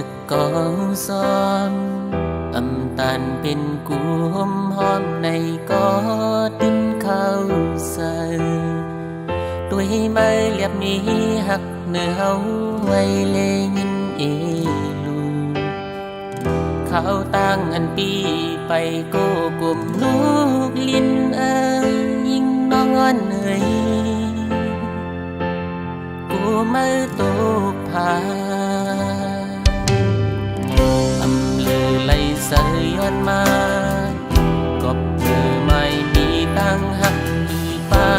กก็ซ้อมอำตันเป็นกูหอมหอมในก็ดินเข้าใส่ด้วยไม้เรียบนี้หักเนื้อเฮาไว้เลยยินเอลูเขาตั้งอันปีไปโก้กลมลูกลิ้นเอ้ยยิ่งน้องอ่อนเอ้ยกูไม่ตกผาอำลือไหลใส่ย้อนมากบเธอไม่มีตั้งหักอีป้า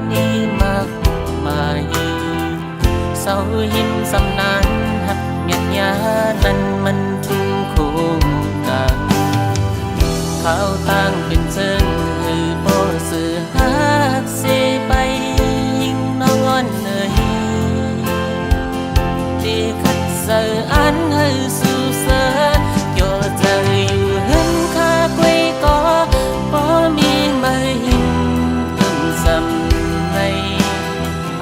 มีมากมายเศร้าหินสำนานหักเมียนยานั้นมันทุ่งโคงกันเขาตั้งเป็นเชิงหือโปสื่อหักเสไปยิ่งน้องอ่อนเอ่ยที่ขัดเสืออันให้สู่เสือโยใจอยู่เห็นข้ากุยก็พอมีมาหินตึงสำใน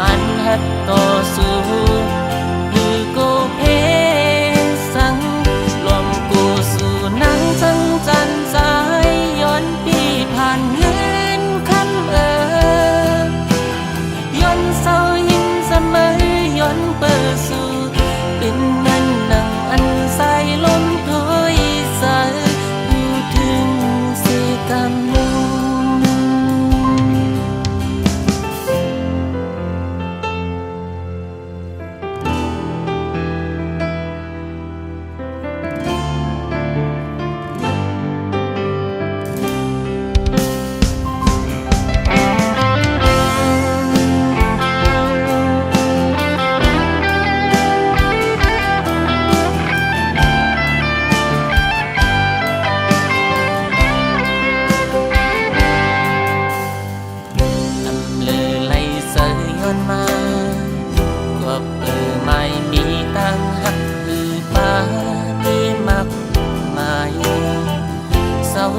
อันหัดต่อสู้คือกูเพสังลมกูสู่นังจังจันสายย้อนปีผ่านเงินคำย้อนเศร้ายิ่งเสมอย้อนเปิดสู่เป็นนั่นนังอันสายลมถอยสายอยู่ถึงเสกำม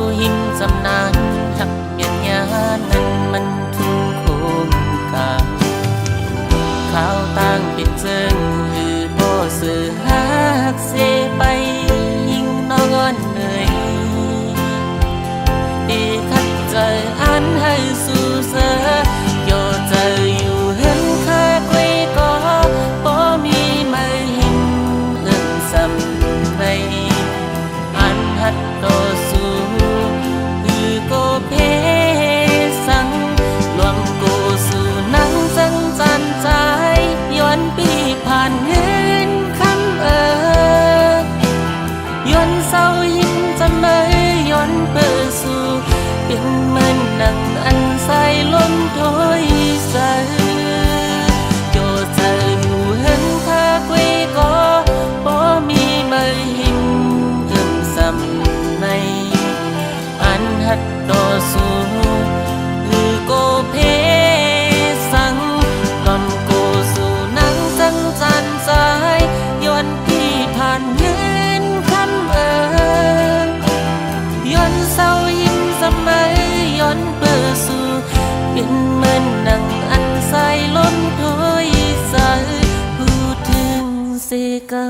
ูหินสำนานหักเมียนยานั้นมันทุ่งโคงกลางข้าวตั้งเป็นเจิงหือพ่อสื่อหักเสไปยิ่งน้องอ่อนเอ่ยดีขัดใจอันให้สู่เสือโยใจอยู่เห็นข้ากุยก็บ่มีมาหินเอิ่นสำในอันหัดต่อสู้กูเพสังรวมกูสู่นังจังจันใจย้อนปีผ่านเงินคำย้อนเศร้ายิ้มจำไม่ย้อนเปิดสู่เป็นเหมือนนังอันใส่ลมถอยใส่โยเธออยู่เห็นข้ากุยก็บ่มีมาหิมเอิ่มสำในอันหัดต่อสู้คือโกเพสังลำโกสู่นังจังจันสายย้อนที่ผ่านเงินคำย้อนเศร้ายิ้มสมัยย้อนเปิดสู่เป็นเหมือนนังอันใส่ลมถอยสายพูดถึงเสกำ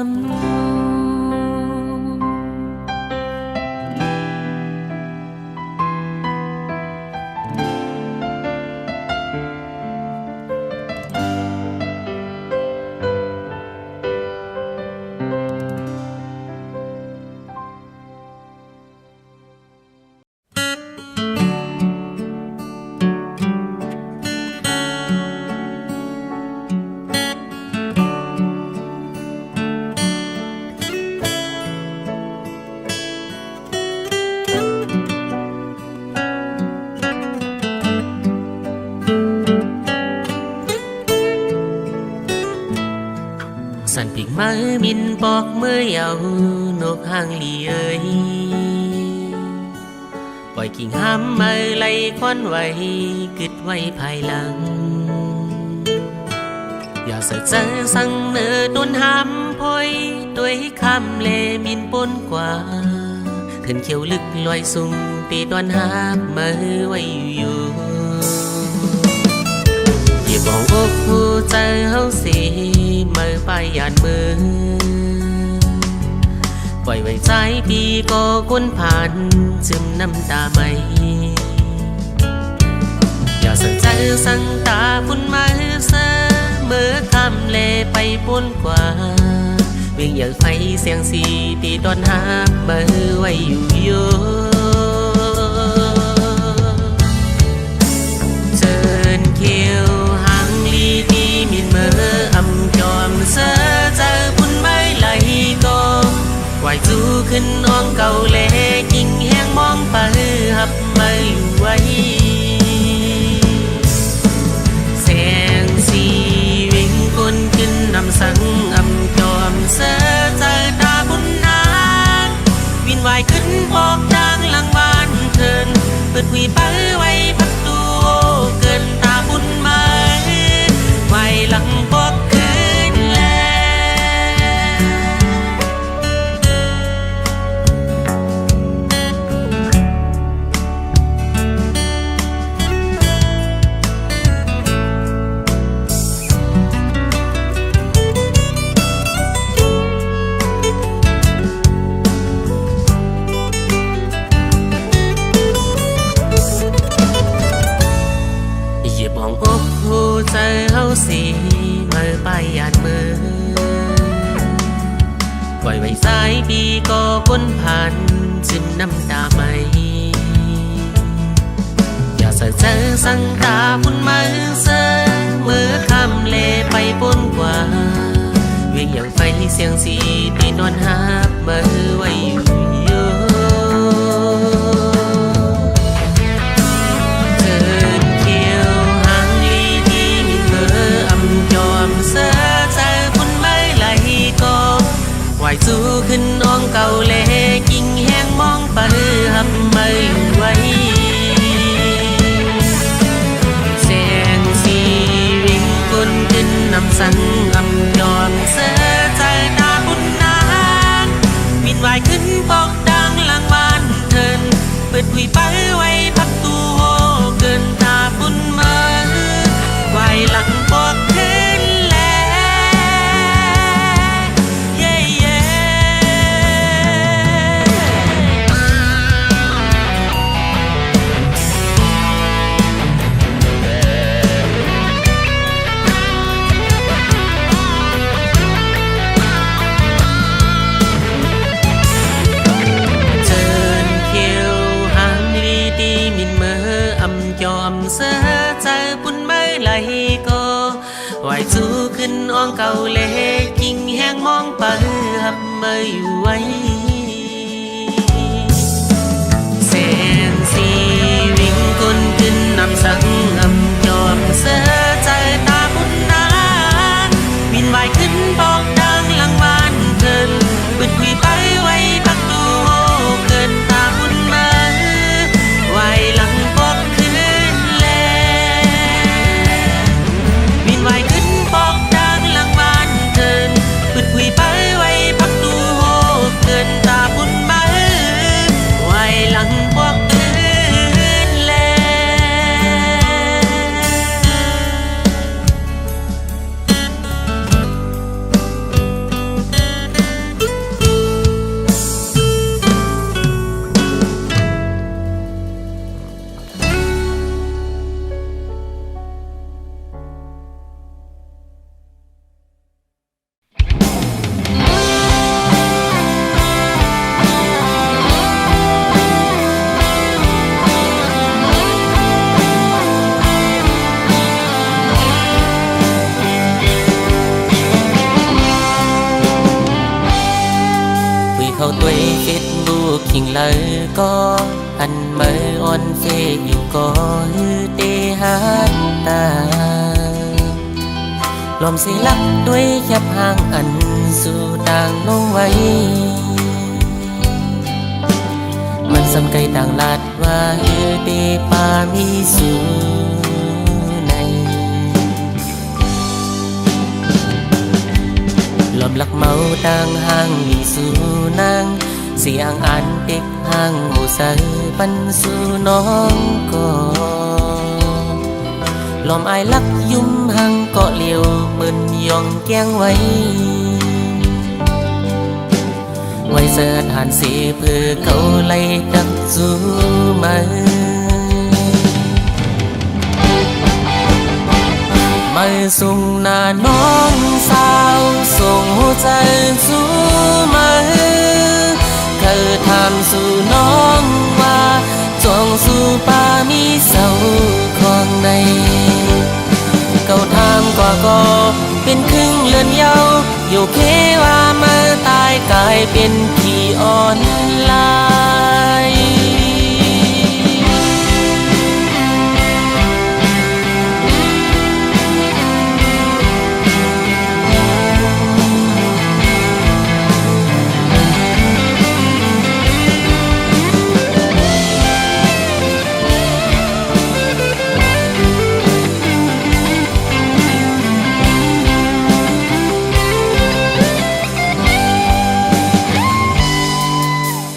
สันปีกไม้มินปอกเมื่อเยาวนกห่างเลียยปล่อยกิ่งห้ามไม้ไหลควันไว้กึดไว้ภายหลังอย่าเสดเจอสั่งเนื้อต้นห้ามพอยด้วยคำเลมินปนกว่าขึ้นเขียวลึกลอยสูงตีตอนห้ามเมื่อไว้อยู่อย่าบอกว่าผู้ใจเฮาสิเมื่อไปยานมือ ล่อยไว้สายปีก็ก้นผ่านซึมน้ำตาไม่อย่าสั่งใจสั่งตาพุ่นมาเสมอคำเลไปป้นกว่าเวียงอยากไฟเสียงสีตีตอนหาเบอร์ไว้อยู่โยเชิญเขียวหางลีที่มินเมออำจอมเสอเจอพุ่นไม่ไหลก็ไหวจูขึ้นอ้องเก่าเล่กิ่งแห้งมองไปหับไม่ไหวแสงสีวิ่งคนขึ้นนำสังอำจอมเสอเจอตาบุญนาวินไหวขึ้นบอกดังหลังบ้านเทินเปิดวีไปไว้พักตัวเกินตาบุญมาไหวหลังบอกคืนแลมองอกหูใจเฮาสีเมื่อไปยานมือปล่อยไว้สายปีก็ก้นผ่านซึมน้ำตาไม่อย่าสั่งเจอสั่งตาพุ่นมาเสเมื่อคำเลไปป้นกว่าเวียงอย่างไฟเสียงสีตีนอนหาเบอร์ไว้อยู่โยเสือใจพุ่นไม่ไหลก็ไหวจูขึ้นอ้องเก่าเล่กิ่งแห้งมองไปหับไม่ไหวแสงสีวิ่งก้นขึ้นนำสังอำยอมเสือใจตาพุ่นนาวินไหวขึ้นปอกดังหลังบ้านเทินเปิดคุยไปไว้พักตัวเกินตาพุ่นมาไหวหลังปอกขึ้นยอมเสือใจปุ่นไม่ไหลก็ไหวจูขึ้นอ้องเก่าเล่กิ่งแห้งมองไปหับไม่ไหวแสงสีวิ่งคนขึ้นนำสังอำยอมเสือใจตาปุ่นนาวินไหวขึ้นบอกดังหลังบ้านเทินเปิดคุยไปไว้พักตัวเกินตาปุ่นมาไหวหลังบอกไหวขึ้นบอกดังหลังบ้านเทินเปิดคุยไปไว้พักดูเกินตาบุญมาไหวหลังบอกคืนแลเขาตัวเฟซบุ๊กขิงเลยก็อันเมื่อออนเฟซอยู่ก็ฮือเตหาตาลมสิลักด้วยแคบห่างอันสู่ต่างลงไว้มันสำไกต่างลาดว่าฮือเตปามีสู่ในลมลักเมาต่างห่างมีสู่นางเสียงอันเด็กห่างหูใสปันสู่น้องก็ลมอายลักยุ่มห่างเกาะเลียวมึนยองแก้งไว้ sợ hàn xì bờ câu lấy đắc du mơ mơ sung na non sao sung hồใจdu mơ cơ tham su nonว่าจวงสู่ป่ามีเสาของในเก่าทามกว่าก็เป็นครึ่งเลือนเยาอยู่เคว่าเมื่อตายกลายเป็นขี้อ่อนลาย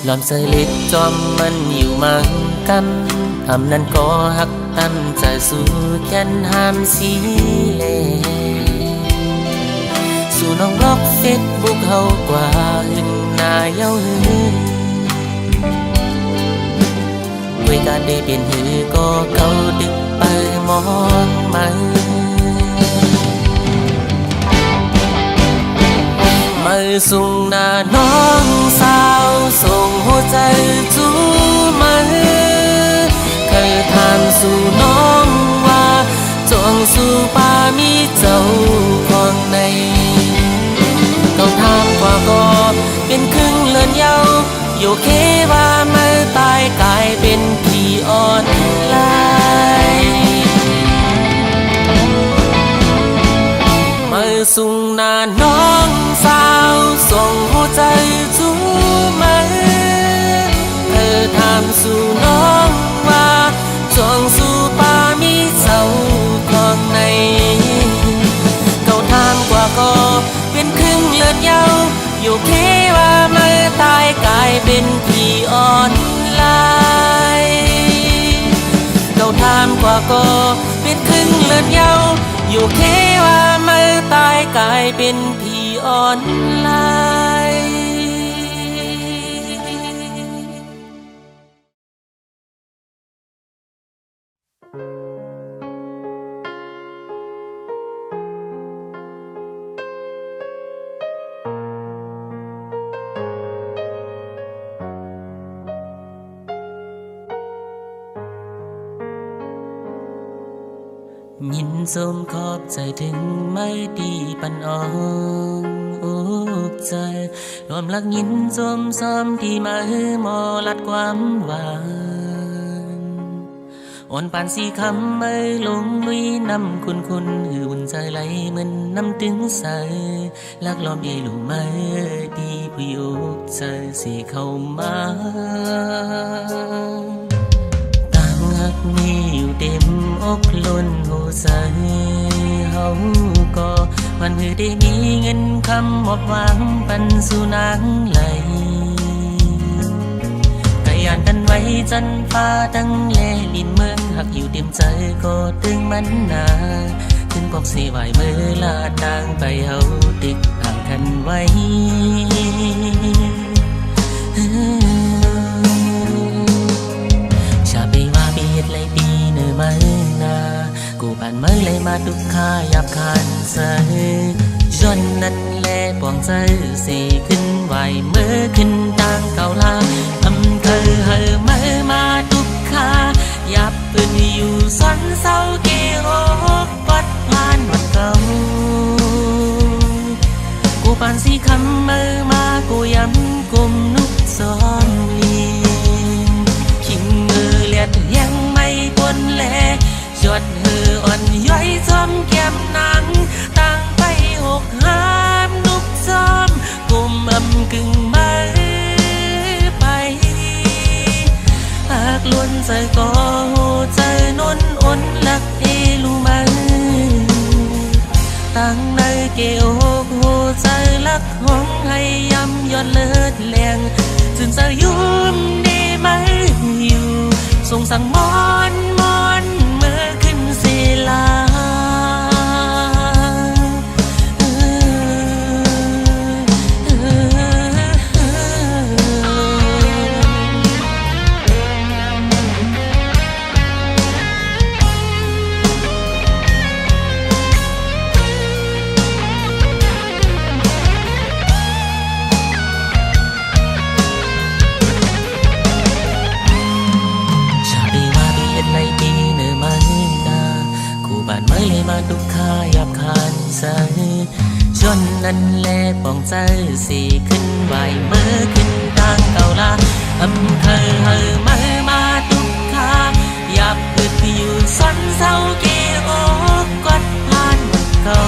ลอมเสยเล็ดจอมมันอยู่มังกันทำนั้นก็หักตั้นใจสู่แค้นห้ามสีเลสู่น้องบล็อกเฟซบุ๊กเฮากว่าหึงหน้าเย้าหือด้วยการได้เป็นหือก็เก่าดึกไปมองมามือส่งหน้าน้องสาวส่งหัวใจจูมือเคยถามสู่น้องว่าจวงสู่ป่ามีเจ้าของในเก่าถามกว่าก็เป็นครึ่งเลือนเยาอยู่เคว่าเมื่อตายกลายเป็นขี้อ่อนลายมือส่งหน้าน้องสาวส่งหัวใจจูมือเธอถามสู่น้องว่าจวงสู่ป่ามีเจ้าของในเก่าถามกว่าก็เป็นครึ่งเลือนเยาอยู่เคว่าเมื่อตายกลายเป็นขี้อ่อนลายเก่าถามกว่าก็เป็นครึ่งเลือนเยาอยู่เคว่าเมื่อตายกลายเป็นขี้อ่อนลายยินสมขอบใจถึงไม่ดีปันอ่อนอกใจรวมรักยินสมซ้อมที่มาหมอลัดความหวานอ่อนปานสีคำไม่ลงลุยนำคุณหืออุ่นใจไหลเหมือนน้ำตึงใสลักล้อมเอลูไม่ดีผู้ยกใจสีเข้ามาหักมีอยู่เต็มอกล้นหัวใจเฮาก็วันเพื่อได้มีเงินคำหมอบหวังปันสู่นางไหลกะยานกันไว้จันฟ้าตั้งแลลินเมืองหักอยู่เต็มใจก็ตึงมันนาถึงบอกเสียไหวเมื่อลานางไปเฮาติดห่างกันไว้เลยปีเนื้อไม่นากูผ่านเมื่อเลยมาดุข้ายับคันเสือจนนั้นแลปวงใจสีขึ้นไหวเมื่อขึ้นต่างเก่าลาอำเภอเฮอเมื่อมาดุข้ายับปืนอยู่สันเศร้าเกโรวัดผ่านวันเก่ากูผ่านสีคำเมื่อมากูย้ำกุมนุกซ้อมลีขิงมือเลียดยังปนแลจดหืออ่อนย้อยจอมแก้มนางตั้งไปหกห้ามนุกจอมกุมอำกึ่งมือไปหากล้วนใจก็ใจนนอ่อนลักเอลูมือตั้งในเกี่ยวหัวใจลักห้องให้ย้ำย้อนเลิศแรงจึงจะยุ่มดีไหมอยู่ส่งสั่งมอนเมื่อขึ้นศิลา ใจชนนั้นแลปองใจสีขึ้นไหวเมื่อขึ้นทางเก่าลาอำเภอเฮอมาทุกขาหยับอึดอยู่ซ้อนเศร้าเกโอกกดผ่านเก่า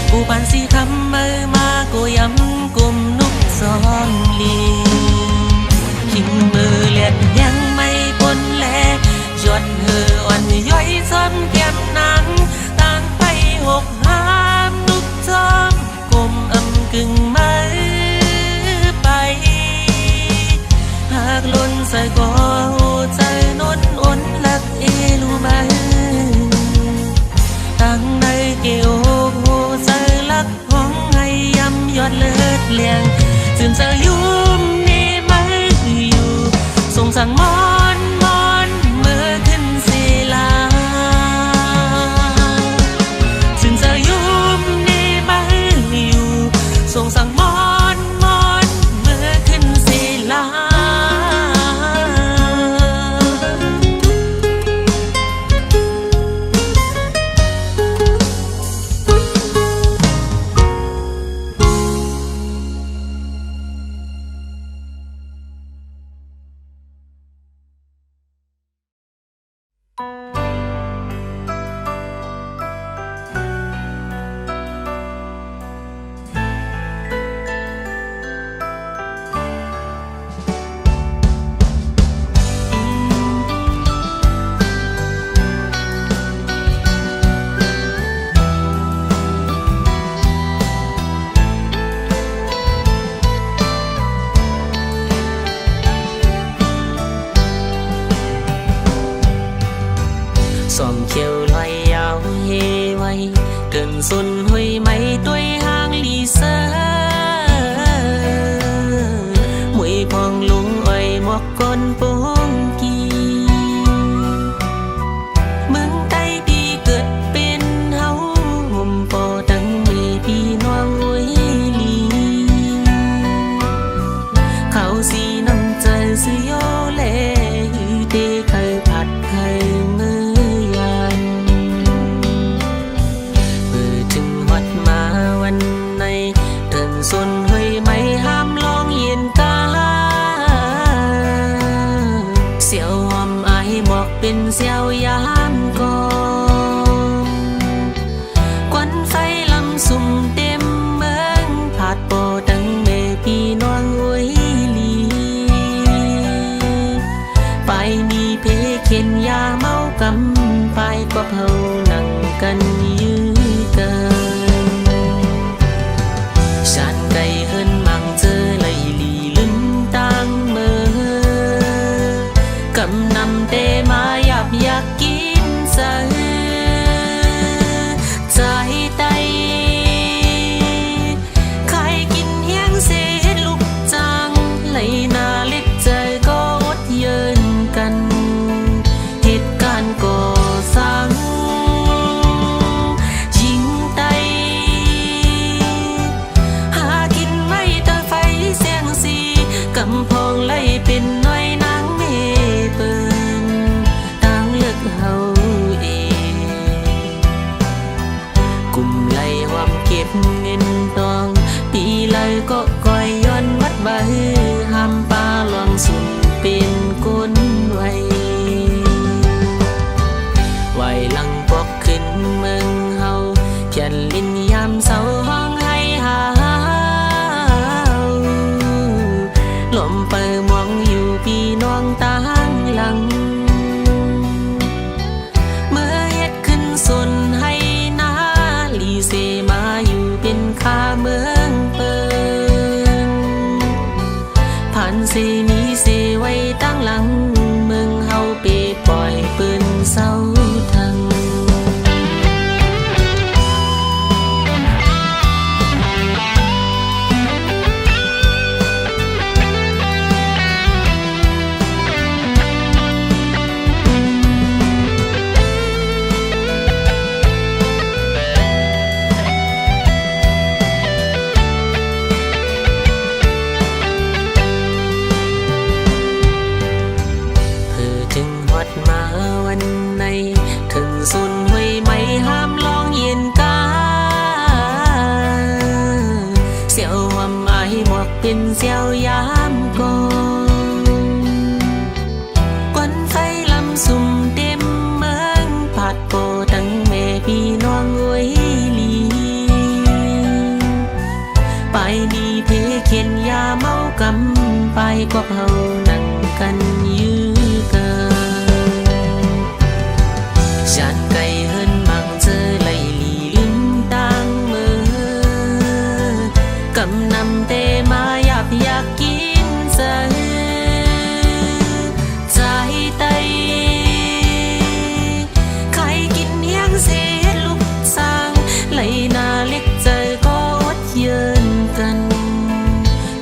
ผู้ปานสีคำมากูย้ำกุมนุกซ้อนลีทิ้งมือเลียดยังไม่พ้นแลจดเธออ่อนย้อยซ้อนแก้มนางต่างไปหกห้ามนุกจอมกลมกึ่งมือไปหากล้นใส่ก็ใจนนอ่อนลักรู้ไหมตั้งในเกี่ยวใจลักห้องให้ยำยอดเลือดเลียงจึงจะยุ่มนี่ไม่อยู่ส่งสั่งมอนเมื่อขึ้นศิลาจึงจะยุ่มนี่ไม่อยู่ส่งสั่งมอนเมื่อขึ้นศิลาส่องเขียวลอยยาวเฮไว้เกินสุนหุยไม่ด้วยห้างลีเซอมวยพองลุงอ้อยหมอกก้นปงกีเมืองใต้ดีเกิดเป็นเฮาห่มปอตั้งเมพี่น้องหุยลีเขาสีน้ำใจสิโยเลหือเดเคยผัดเคยมือวันในเดินส่วนเฮ้ยไม่ห้ามลองเย็นตาเสียวหอมไอหมอกเป็นเสียวยามก่อนควันไฟลำสุ่มเต็มเมืองผาดโปดังเมพี่น้องหุยลีไปมีเพเข็นยาเมากำไปก็เผานั่งกันยื้อกันฉันไก่เฮินมังเจอเลยลีลืมตั้งเมื่อกำนำเตมาหยับอยากกินใจใจไตใครกินเฮียงเศษลูกจังไหลนาเล็กใจก็อดเยินกันเหตุการณ์ก่อสร้างกำพองไล่เป็นน้อยนางเมเปินตั้งเลือกเฮาเองกลุ่มไล่หวามเก็บเงินตองปีไล่ก็คอยย้อนวัดใบห้ามปลาลวงสุ่มเป็นก้นไว้ไหวหลังปอกขึ้นเมืองเฮาเพียนลิ้นยามเศร้าห้องให้หาลมเปิดมองอยู่พี่น้องต่างหลังเมื่อเฮ็ดขึ้นสนให้นาลีเซมาอยู่เป็นข้าเมืองเปิด เสียวความหมายหมวกเป็นเสียวยามก่อนกวนไฟลำสุ่มเต็มเมืองผาดโปตั้งแม่พี่น้องไว้ลีไปดีเพเขียนยาเมากำไปก็เผานั่งกันยื้อกันชาติไก่เฮินมังเจอไหลลีลิ้มต่างมือกำนำเตมาอยากกินเสือใจไตใครกินเฮียงเสียลูกสางไหลนาเล็กเจอก็อดเยินกัน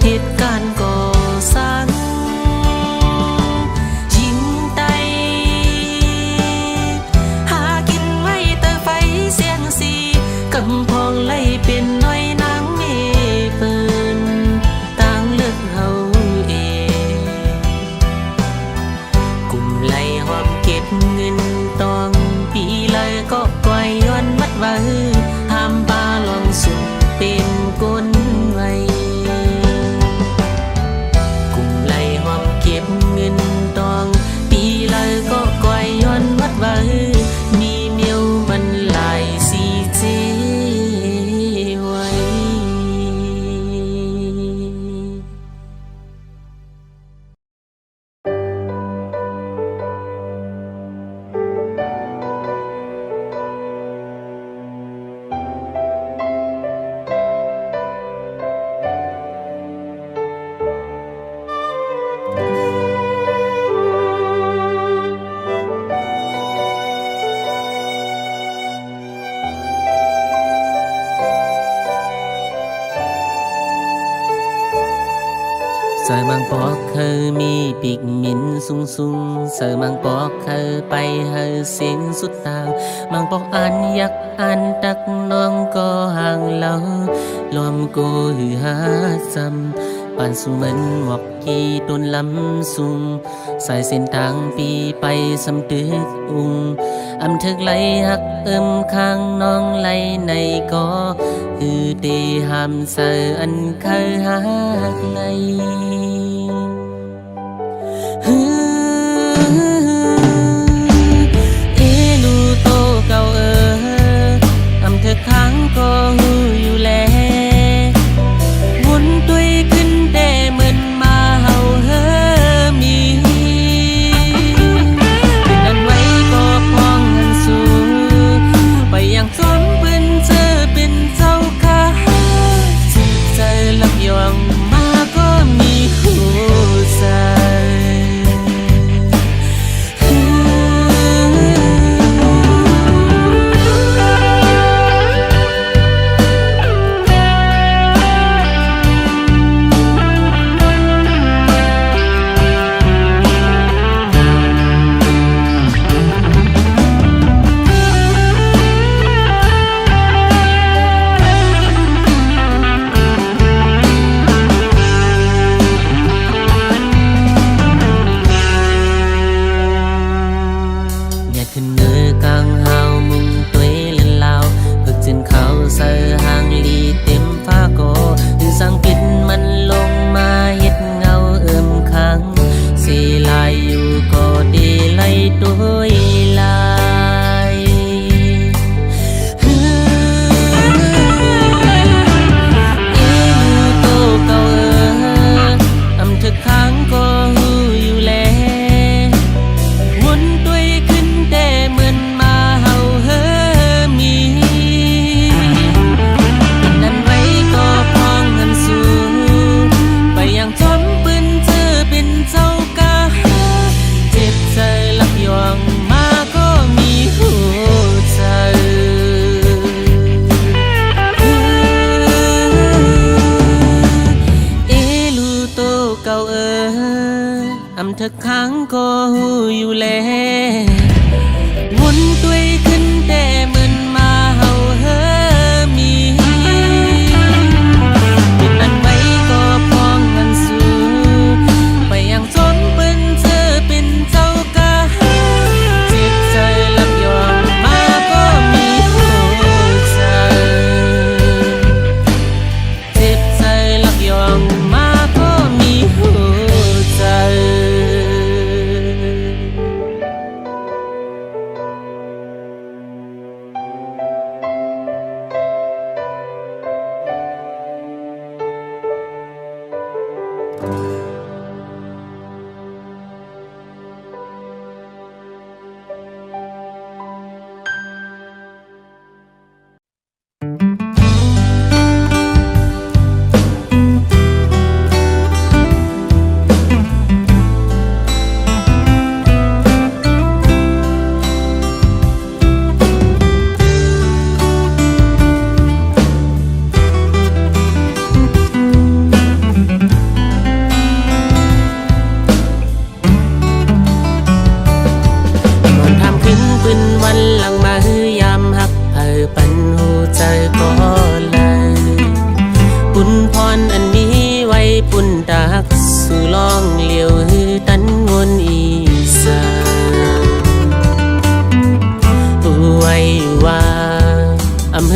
เหตุการณ์ก่อสร้างยิงไตหากินไว้แต่ไฟเสียงสีกำพองไหลเป็นน้อยนางเมเปินต่างเลิกเฮาเองกุมไหลหอมเก็บเงินตองปีเลยก็ปล่อยย้อนมัดไว้ห้ามปลาลองสุดเป็นก้นไว้กุมไหลหอมเก็บเงินตองปีเลยก็ปล่อยย้อนมัดไว้มีเมียวมันหลายสีเจไว้เสือมังปอกเคยมีปีกมินสูงเสือมังปอกเคยไปเฮอเสียงสุดตางมังปอกอันยักอันตักน้องก็ห่างเราลวมกูหือหาซ้ำป่านสู่เหมือนหมอกกี่ต้นลำสูงสายเส้นทางปีไปสำตึกอุ้งอำทึกไหลหักข้างน้องไหลในก็ฮือเตหามเสืออันเคยหักไหลเอลูโตเก่าอำเธอค้างก็หูอยู่แลวนตุยขึ้นแต่เหมือนมาเฮาเฮอมีเป็นอันไว้ก็พองหันสู่ไปยังสมเป็นเจอเป็นเจ้าค่ะใจลับยองมาก็มีหัวใจเธอค้างก็หูอยู่แลวนตุยขึ้นแต่เหมือนมาเฮาเฮอมีเป็นอันไว้ก็พองหันสู่ไปยังสมเป็นเธอเป็นเจ้ากะจิตใจลับยองมาก็มีหัวใจเจ็บใจ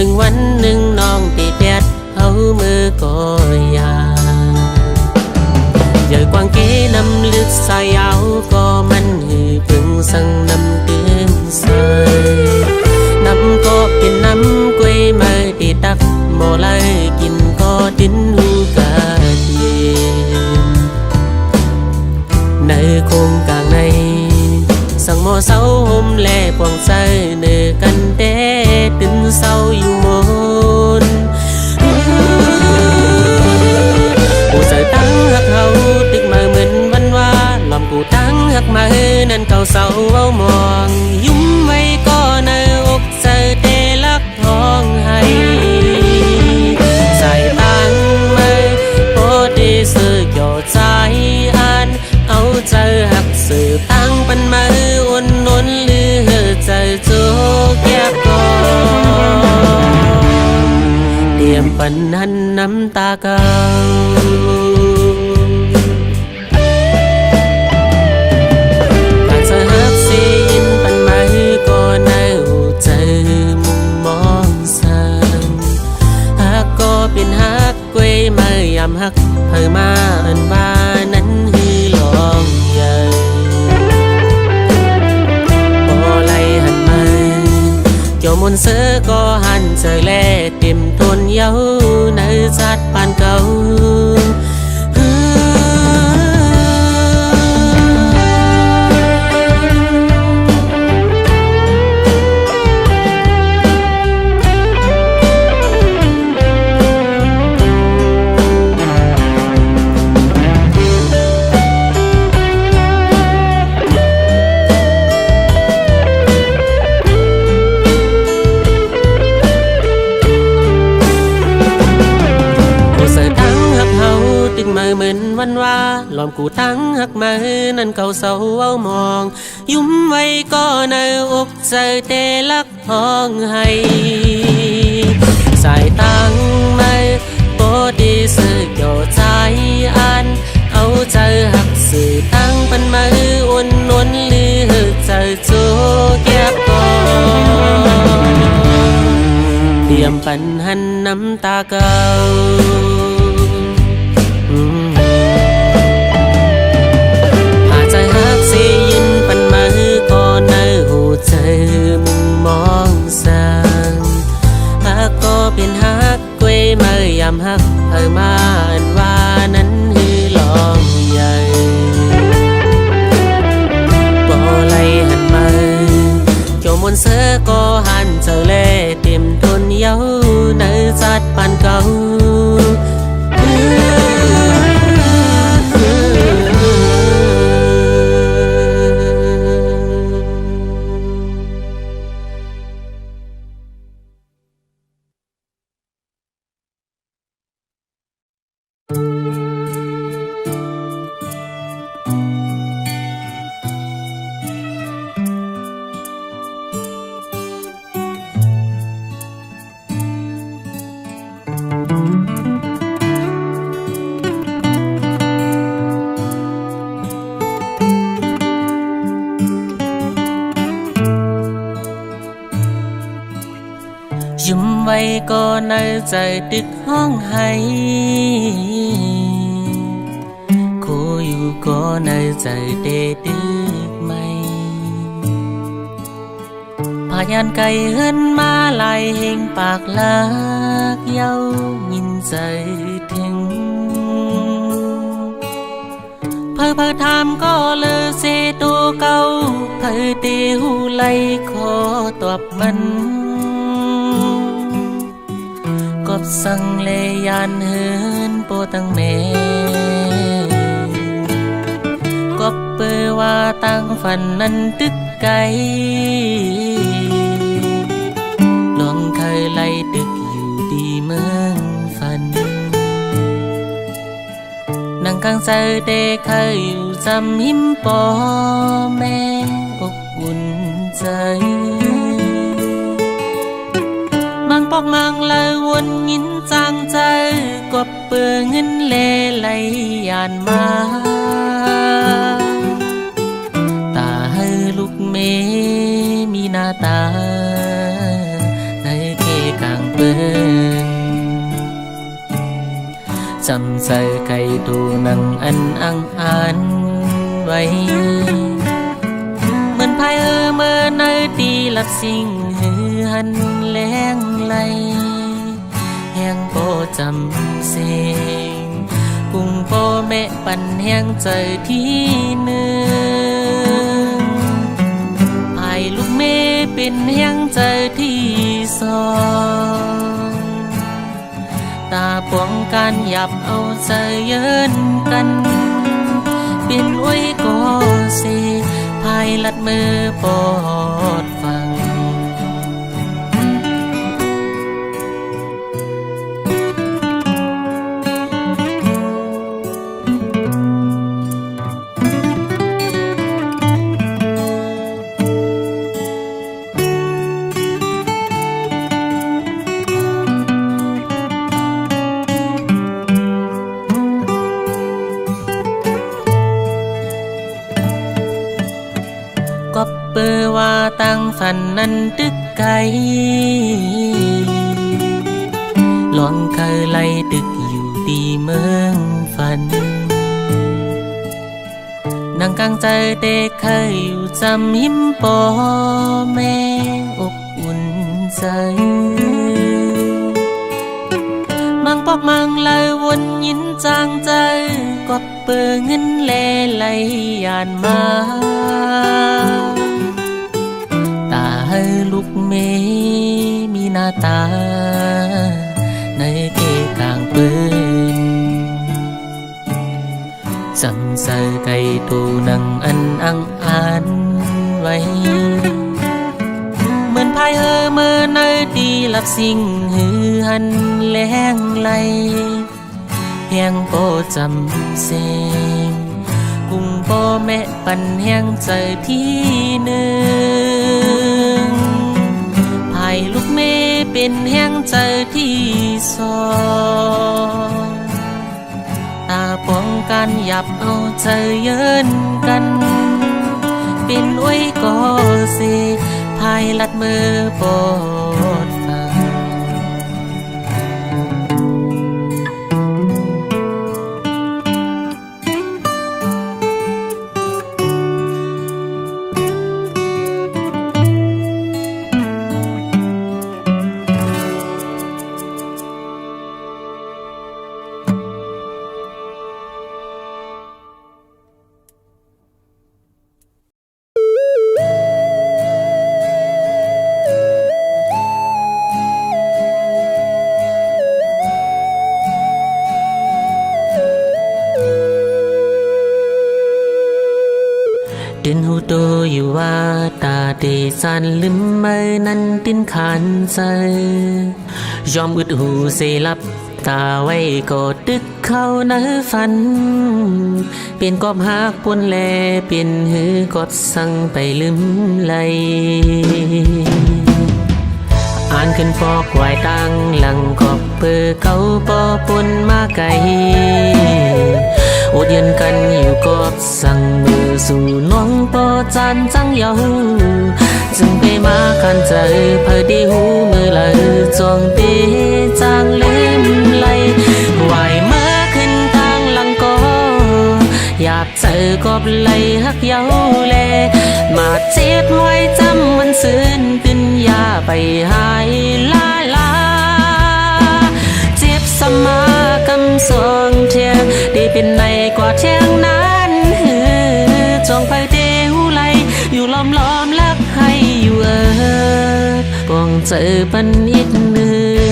ถึงวันหนึ่งน้องตีแปดเอามือก็ยาเยอะกวางเก๋น้ำลึกสายเอาก็มันหือพึ่งสั่งน้ำเตือนใส่น้ำก็เป็นน้ำกล้วยมาตีตักโมไลกินก็ดิ้นหูกาเทีในโคงกลางในสั่งโมเศร้าห่มแลกวางใจเนื้อกันเด้ตื่นเศร้าอยู่มนผู้ใส่ตั้งหักเขาตึกมาเหมือนวันว่าลอมกูตั้งหักมานั่นเก่าเศร้าเว้ามองยุ่มไว้ก็ในอกเจอเตลักทองให้ใส่ตั้งมาโอดีสื่อหยอดใจอันเอาใจหักสื่อตั้งปันมาอุ่นนนหรือใจโจแก็บก่เตรียมปันหันน้ำตาเก่าการจะหักเสียนปันมาก็ในหัวใจมุมมองสั่งหักก็เป็นหักกล้วยมายำหักเพิ่มมาอันว่านั้นฮือลองใหญ่พอไล่หันมาเจ้ามนเสือก็หันเจอแลเต็มทนเย้าในจัดปานเก่าตึงมาเหมือนวันว่าล้อมกูตั้งหักมานั่นเก่าเศร้าเอามองยุ่มไว้ก็ในอกใจเตลักห้องให้สายตั้งมาโปดีสื่อหยอดใจอันเอาใจหักสื่อตั้งปันมาอุ่นนนหรือใจโจแก็บก่เตรียมปันหันน้ำตาเก่าอาจใจหักเสียยินปันมาก็ในหัวใจมุมมองสั่งหักก็เป็นหักกล้วยมายำหักเพิ่มมาอันว่านั้นฮือลองใหญ่บ่ไล่หันมาเจ้ามนเสือก็หันเจอแลเต็มทนเย้าในจัดปานเก่ายิ้มไว้ก็ในใจตึกห้องให้คู่อยู่ก็ในใจเตตึกไม่พายานไก่เฮินมาลายเฮงปากลากเย้ายินใจถึง เพอถามก็เลยเสตัวเก่าเพอเตหูไลขอตอบมันกบสั่งเลยยานเฮินโปตั้งแม่กบเปือว่าตั้งฝันนั้นตึกไกลลองเคยไล่ตึกอยู่ดีเมืองฝันนั่งกลางใจเด็กเคยอยู่จำหิมปอแม่อบอุ่นใจมังปอกมังเลยวนยินจางใจกบเปือเงินเลไหลยานมาตาให้ลูกเมมีหน้าตาในเกกลางเปืนจำใจไก่ตูนังอันอังอ่านไว้เหมือนพายเมื่อในตีหลับสิ่งหือหันแรงไหลแหงโปจำเสียงกุ้งโปแม่ปั่นแหงใจที่หนึ่งพายลูกเมเป็นแหงใจที่สองตาปวงการหยับเอาใจเยินกันเป็นไว้ก็เสพายลัดมือปอดฟังก็เปือว่าตั้งฝันนั้นตึกไกลลองเคยไล่ตึกอยู่ดีเมืองฝันนั่งกลางใจเด็กเคยอยู่จำหิมปอแม่อบอุ่นใจมังปอกมังเลยวนยินจางใจก็เปือเงินเลไหลยานมาตาให้ลูกเมมีหน้าตาในเกกลางปืนจำใส่ไก่ตูนังอันอังอ่านไว้เหมือนพายเมื่อในตีหลับสิ่งหือหันแรงไหลแหงโปจำเสียงกุ้งโปแม่ปั่นแหงใจที่หนึ่งพายลูกเมเป็นแหงใจที่สองตาปองการหยับเอาใจเยินกันเป็นไว้ก็เสพายลัดมือปอดฟัง ดินหูโตอยู่ว่าตาเตสันลืมไม่นั้นดินขันใจยอมอึดหูเสลับตาไว้กอดตึกเข้าในฝันเปลี่ยนกอบหักปวนแลเปลี่ยนหือกอดสั่งไปลืมไหลอ่านขึ้นฟอกไหวตั้งหลังขอบเปือเขาปอปนมาไกลอดเย็นกันอยู่กอบสั่งมือสู่น้องปอจันจังเยาจึงไปมาคันใจเพอดีหูมือเลยจองเตจางเล่มไหลไหวมาขึ้นตั้งหลังก็อยากเจอกอบไหลหักเยาแลมาเจ็ดไว้จำมันซื่นตื่นยาไปหายลาลาเจ็บสมากำสองเทียงได้เป็นในกว่าเทียงนั้น เจอปันอีกหนึ่ง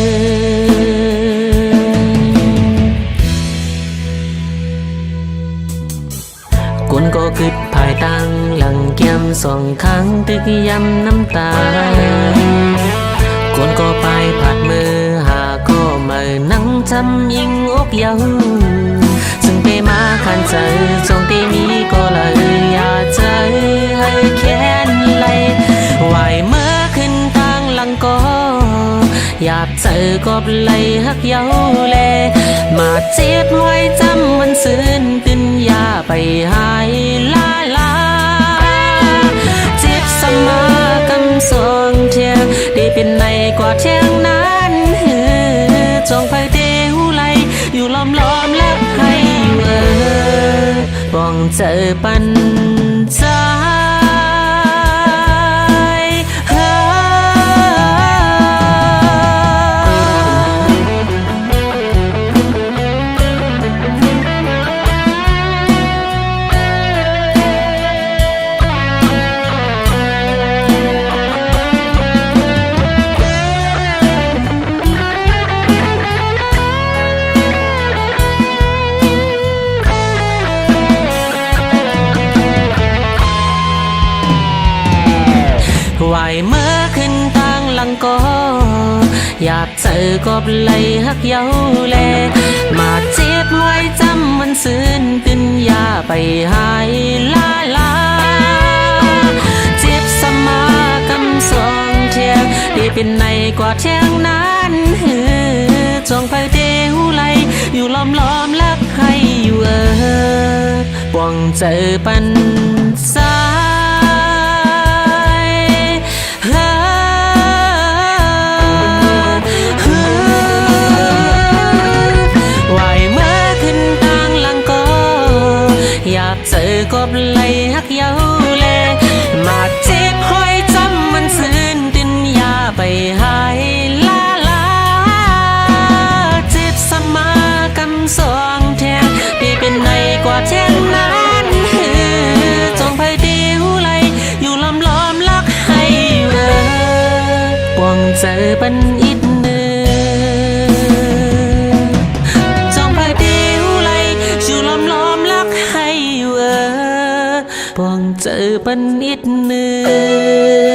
กุนก็กึดภายตั้งหลังเกียมสองครั้งตึกย้ำน้ำตากุนก็ไปผัดมือหาก็มานั่งจำยิงอกเยาซึ่งไปมาขันเจอจงตีนี้ก็เลยอยากเจอให้แค้นไหลไหวเมื่อขึ้นทางหลังก็อยากเจอกบไหลหักเยาแลมาเจ็บไว้จำมันซื่นตึนยาไปหายลาเจ็บสมากำสองเทียได้เป็นในกว่าเทียงนั้นจงไปเดียวไหลอยู่ล้อมและให้อยู่บ้องเจอปันใจไหวเมื่อขึ้นทางหลังก็อยากเจอกบไหลหักเยาแลมาเจ็บไว้จำมันซื่นตึนยาไปหายลาเจ็บสมากำสองเทียได้เป็นในกว่าเทียงนั้นจงไปเดียวไหลอยู่ล้อมและให้อยู่บ้องเจอปันสาเจอกบไหลหักเยาแลมาเจ็บห้อยจำมันซื่นตินยาไปหายลาเจ็บสมากำสองแทงที่เป็นในกว่าแทงนั้นจงไปเดียวไหลอยู่ล้อมลักให้ป้องเจอปันอีกหนึ่งจงไปเดียวไหลอยู่ล้อมลักให้ป้องเจอปันนิดหนึ่ง